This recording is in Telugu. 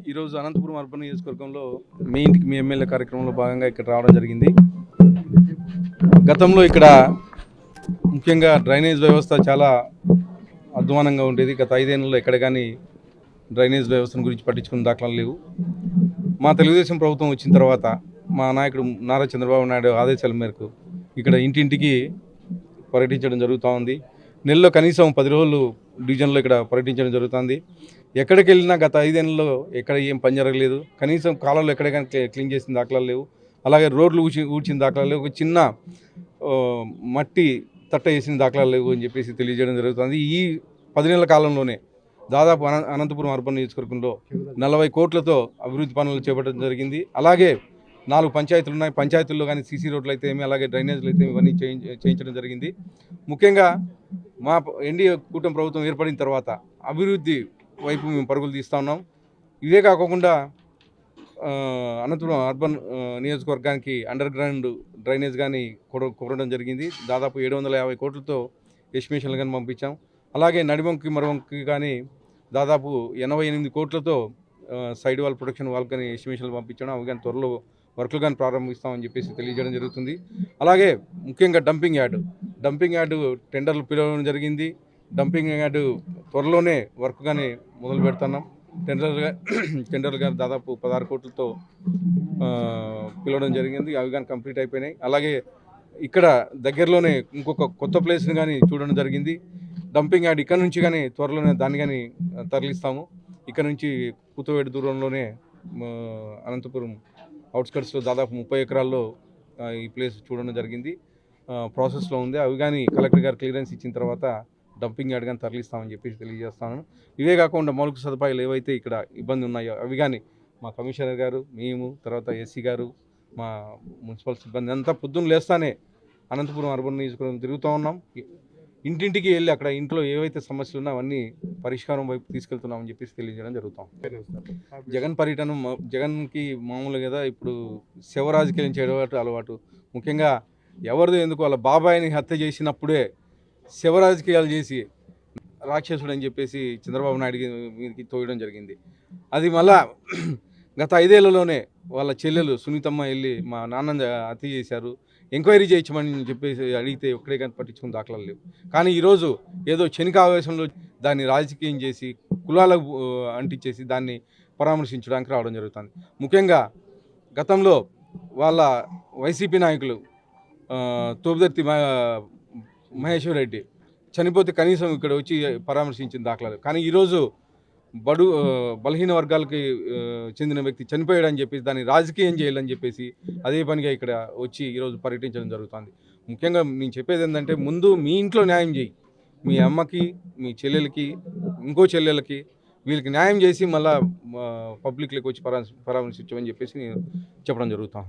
ఈరోజు అనంతపురం అర్బన్ నియోజకవర్గంలో మీ ఇంటికి మీ ఎమ్మెల్యే కార్యక్రమంలో భాగంగా ఇక్కడ రావడం జరిగింది. గతంలో ఇక్కడ ముఖ్యంగా డ్రైనేజ్ వ్యవస్థ చాలా అధ్వానంగా ఉండేది. గత 5 ఏళ్లలో ఎక్కడ కానీ డ్రైనేజ్ వ్యవస్థను గురించి పట్టించుకున్న దాఖలాలు లేవు. మా తెలుగుదేశం ప్రభుత్వం వచ్చిన తర్వాత మా నాయకుడు నారా చంద్రబాబు నాయుడు ఆదేశాల మేరకు ఇక్కడ ఇంటింటికి పర్యటించడం జరుగుతూ ఉంది. నెలలో కనీసం 10 రోజులు డివిజన్లో ఇక్కడ పర్యటించడం జరుగుతుంది. ఎక్కడికి వెళ్ళినా గత 5 ఏళ్లలో ఎక్కడ ఏం పని జరగలేదు. కనీసం కాలాలు ఎక్కడికైనా క్లీన్ చేసిన దాఖలాలు లేవు. అలాగే రోడ్లు ఊడ్చిన దాఖలాలు లేవు. ఒక చిన్న మట్టి తట్ట వేసిన దాఖలాలు లేవు అని చెప్పేసి తెలియజేయడం జరుగుతుంది. ఈ 10 నెలల కాలంలోనే దాదాపు అనంతపురం అర్బన్ నియోజకవర్గంలో 40 కోట్లతో అభివృద్ధి పనులు చేపట్టడం జరిగింది. అలాగే 4 పంచాయతీలు ఉన్నాయి. పంచాయతీల్లో కానీ సీసీ రోడ్లు అయితే ఏమి, అలాగే డ్రైనేజ్లు అయితే ఇవన్నీ చేయించడం జరిగింది. ముఖ్యంగా మా ఎన్డీఏ కూటమి ప్రభుత్వం ఏర్పడిన తర్వాత అభివృద్ధి వైపు మేము పరుగులు తీస్తూ ఉన్నాం. ఇవే కాకుండా అనంతపురం అర్బన్ నియోజకవర్గానికి అండర్ గ్రౌండ్ డ్రైనేజ్ కానీ కొరడం జరిగింది. దాదాపు 750 కోట్లతో ఎస్టిమేషన్లు కానీ పంపించాం. అలాగే నడివంకి మరవంకి కానీ దాదాపు 88 కోట్లతో సైడ్ వాల్ ప్రొటెక్షన్ వాల్ కానీ ఎస్టిమేషన్లు పంపించడం, అవి కానీ త్వరలో వర్క్లు కానీ ప్రారంభిస్తామని చెప్పేసి తెలియజేయడం జరుగుతుంది. అలాగే ముఖ్యంగా డంపింగ్ యార్డు టెండర్లు పిలవడం జరిగింది. డంపింగ్ యార్డు త్వరలోనే వర్క్ కానీ మొదలు పెడుతున్నాం. టెండర్లు కానీ దాదాపు 16 కోట్లతో పిలవడం జరిగింది. అవి కానీ కంప్లీట్ అయిపోయినాయి. అలాగే ఇక్కడ దగ్గరలోనే ఇంకొక కొత్త ప్లేస్ని కానీ చూడడం జరిగింది. డంపింగ్ యార్డ్ ఇక్కడ నుంచి కానీ త్వరలోనే దాన్ని కానీ తరలిస్తాము. ఇక్కడ నుంచి కూతవేడు దూరంలోనే అనంతపురం అవుట్స్కట్స్లో దాదాపు 30 ఎకరాల్లో ఈ ప్లేస్ చూడడం జరిగింది. ప్రాసెస్లో ఉంది. అవి కానీ కలెక్టర్ గారు క్లియరెన్స్ ఇచ్చిన తర్వాత డంపింగ్ యార్డ్ కానీ తరలిస్తామని చెప్పేసి తెలియజేస్తాను. ఇవే కాకుండా మౌలిక సదుపాయాలు ఏవైతే ఇక్కడ ఇబ్బంది ఉన్నాయో అవి కానీ మా కమిషనర్ గారు, మేము, తర్వాత ఎస్సీ గారు, మా మున్సిపల్ సిబ్బంది అంతా పొద్దున్న లేస్తానే అనంతపురం అర్బన్ నియోజకవర్గం తిరుగుతూ ఉన్నాం. ఇంటింటికి వెళ్ళి అక్కడ ఇంట్లో ఏవైతే సమస్యలు ఉన్నాయో అవన్నీ పరిష్కారం వైపు తీసుకెళ్తున్నామని చెప్పేసి తెలియజేయడం జరుగుతాం. జగన్ పర్యటన జగన్కి మామూలు కదా, ఇప్పుడు శివరాజకీయం చేయడం అలవాటు. ముఖ్యంగా ఎవరిదో ఎందుకు వాళ్ళ బాబాయిని హత్య చేసినప్పుడే శివరాజకీయాలు చేసి రాక్షసుడు అని చెప్పేసి చంద్రబాబు నాయుడు మీదకి తోయడం జరిగింది. అది మళ్ళా గత 5 ఏళ్లలోనే వాళ్ళ చెల్లెలు సునీతమ్మ వెళ్ళి మా నాన్న హత్య చేశారు, ఎంక్వైరీ చేయించమని చెప్పేసి అడిగితే ఒక్కడే కానీ పట్టించుకుని దాఖలాలు లేవు. కానీ ఈరోజు ఏదో క్షణికావేశంలో దాన్ని రాజకీయం చేసి కులాలకు అంటించేసి దాన్ని పరామర్శించడానికి రావడం జరుగుతుంది. ముఖ్యంగా గతంలో వాళ్ళ వైసీపీ నాయకులు తోపుదర్తి మహేశ్వర్ రెడ్డి చనిపోతే కనీసం ఇక్కడ వచ్చి పరామర్శించిన దాఖలాలు. కానీ ఈరోజు బలహీన వర్గాలకి చెందిన వ్యక్తి చనిపోయాడని చెప్పేసి దాన్ని రాజకీయం చేయాలని చెప్పేసి అదే పనిగా ఇక్కడ వచ్చి ఈరోజు పర్యటించడం జరుగుతుంది. ముఖ్యంగా నేను చెప్పేది ఏంటంటే, ముందు మీ ఇంట్లో న్యాయం చేయి, మీ అమ్మకి, మీ చెల్లెలకి, ఇంకో చెల్లెలకి, వీళ్ళకి న్యాయం చేసి మళ్ళీ పబ్లిక్లోకి వచ్చి పరామర్శించమని చెప్పేసి నేను చెప్పడం జరుగుతాను.